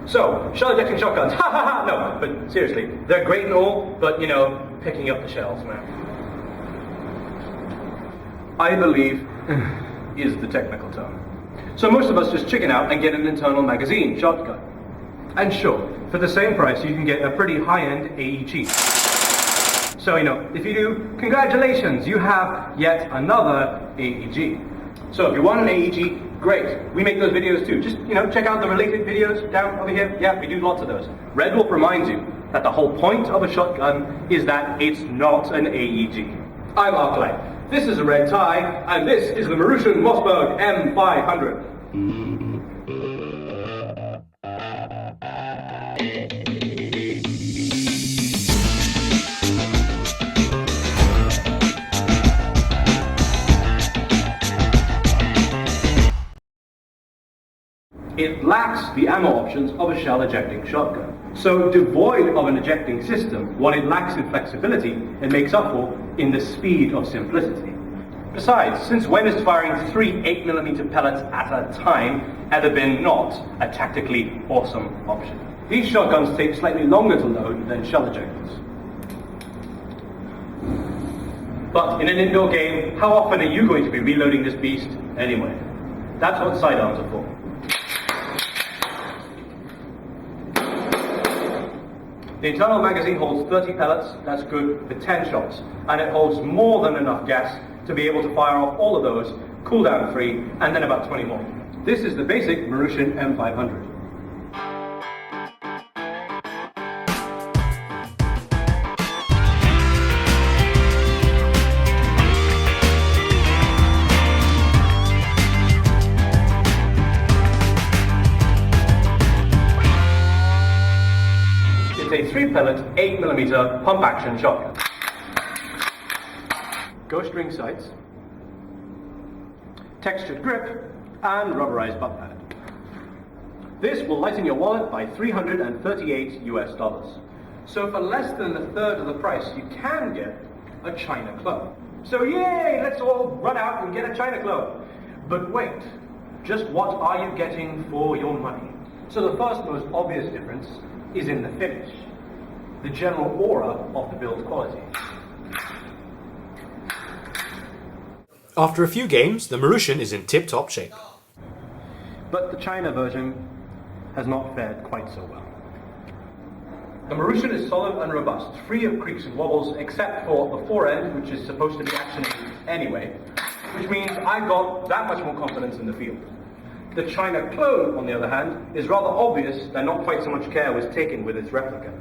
So, shell ejecting shotguns, ha ha ha, no, but seriously, they're great and all, but you know, picking up the shells, man. I believe is the technical term. So most of us just chicken out and get an internal magazine shotgun. And sure, for the same price you can get a pretty high-end AEG. So you know, if you do, congratulations, you have yet another AEG. So if you want an AEG, great. We make those videos too. Just, you know, check out the related videos down over here. Yeah, we do lots of those. Redwolf reminds you that the whole point of a shotgun is that it's not an AEG. I'm Arclight. This is a red tie, and this is the Marushin Mossberg M500. It lacks the ammo options of a shell ejecting shotgun. So devoid of an ejecting system, what it lacks in flexibility, it makes up for in the speed of simplicity. Besides, since when is firing 3 8mm pellets at a time ever been not a tactically awesome option? These shotguns take slightly longer to load than shell ejectors. But in an indoor game, how often are you going to be reloading this beast anyway? That's what sidearms are for. The internal magazine holds 30 pellets, that's good for 10 shots, and it holds more than enough gas to be able to fire off all of those, cooldown free, and then about 20 more. This is the basic Marushin M500. It's a 3-pellet, 8mm pump-action shotgun. Ghost ring sights, textured grip, and rubberized butt pad. This will lighten your wallet by $338 US. So for less than a third of the price, you can get a China clone. So yay, let's all run out and get a China clone. But wait, just what are you getting for your money? So the first most obvious difference is in the finish, the general aura of the build quality. After a few games, the Marushin is in tip-top shape. But the China version has not fared quite so well. The Marushin is solid and robust, free of creaks and wobbles, except for the forend, which is supposed to be actioning anyway, which means I've got that much more confidence in the field. The China clone, on the other hand, is rather obvious that not quite so much care was taken with its replica.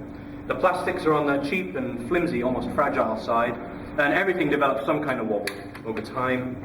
The plastics are on the cheap and flimsy, almost fragile side, and everything develops some kind of wobble over time.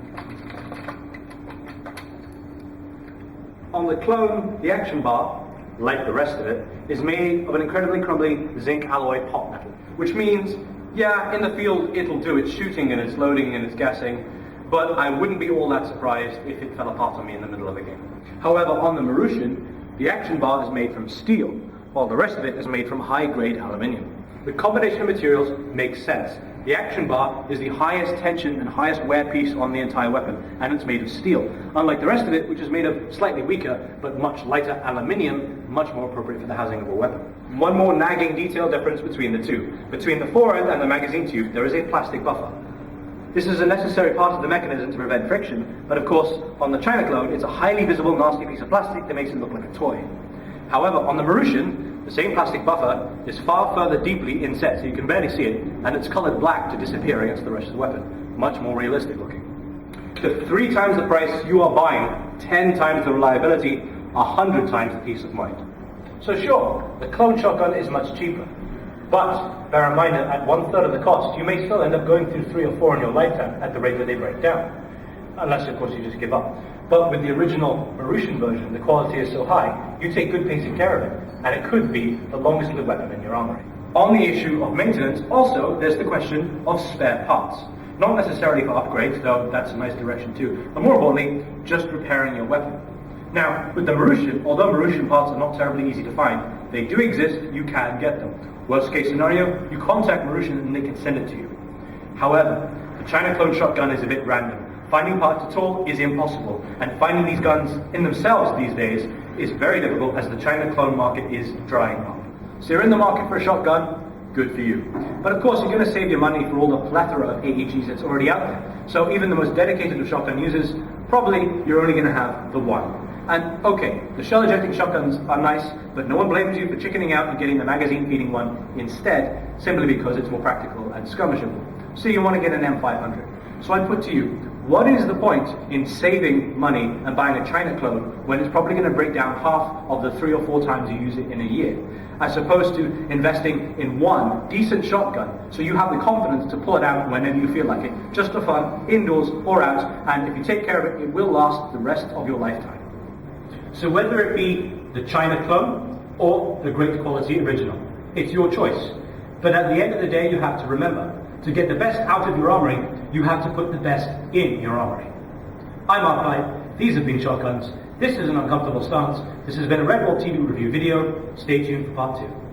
On the clone, the action bar, like the rest of it, is made of an incredibly crumbly zinc alloy pot metal, which means, yeah, in the field it'll do its shooting and its loading and its gassing, but I wouldn't be all that surprised if it fell apart on me in the middle of a game. However, on the Marushin, the action bar is made from steel, while the rest of it is made from high-grade aluminium. The combination of materials makes sense. The action bar is the highest tension and highest wear piece on the entire weapon, and it's made of steel, unlike the rest of it, which is made of slightly weaker but much lighter aluminium, much more appropriate for the housing of a weapon. One more nagging detail difference between the two. Between the forend and the magazine tube, there is a plastic buffer. This is a necessary part of the mechanism to prevent friction, but of course, on the China clone, it's a highly visible, nasty piece of plastic that makes it look like a toy. However, on the Marushin, the same plastic buffer is far further deeply inset, so you can barely see it, and it's colored black to disappear against the rest of the weapon. Much more realistic looking. For 3 times the price, you are buying 10 times the reliability, 100 times the peace of mind. So sure, the clone shotgun is much cheaper. But bear in mind that at 1/3 of the cost, you may still end up going through 3 or 4 in your lifetime at the rate that they break down. Unless, of course, you just give up. But with the original Marushin version, the quality is so high, you take good basic care of it, and it could be the longest lived weapon in your armory. On the issue of maintenance, also, there's the question of spare parts. Not necessarily for upgrades, though that's a nice direction too, but more importantly, just repairing your weapon. Now, with the Marushin, although Marushin parts are not terribly easy to find, they do exist, you can get them. Worst case scenario, you contact Marushin and they can send it to you. However, the China clone shotgun is a bit random. Finding parts at all is impossible, and finding these guns in themselves these days is very difficult as the China clone market is drying up. So you're in the market for a shotgun, good for you. But of course, you're going to save your money for all the plethora of AEGs that's already out there. So even the most dedicated of shotgun users, probably you're only going to have the one. And okay, the shell ejecting shotguns are nice, but no one blames you for chickening out and getting the magazine feeding one instead, simply because it's more practical and skirmishable. So you want to get an M500. So I put to you, what is the point in saving money and buying a China clone when it's probably going to break down half of the 3 or 4 times you use it in a year, as opposed to investing in one decent shotgun so you have the confidence to pull it out whenever you feel like it, just for fun, indoors or out, and if you take care of it, it will last the rest of your lifetime. So whether it be the China clone or the great quality original, it's your choice. But at the end of the day, you have to remember, to get the best out of your armory, you have to put the best in your armory. I'm Mark Knight, these have been Shotguns, this is an uncomfortable stance, this has been a Redwolf TV review video, stay tuned for part 2.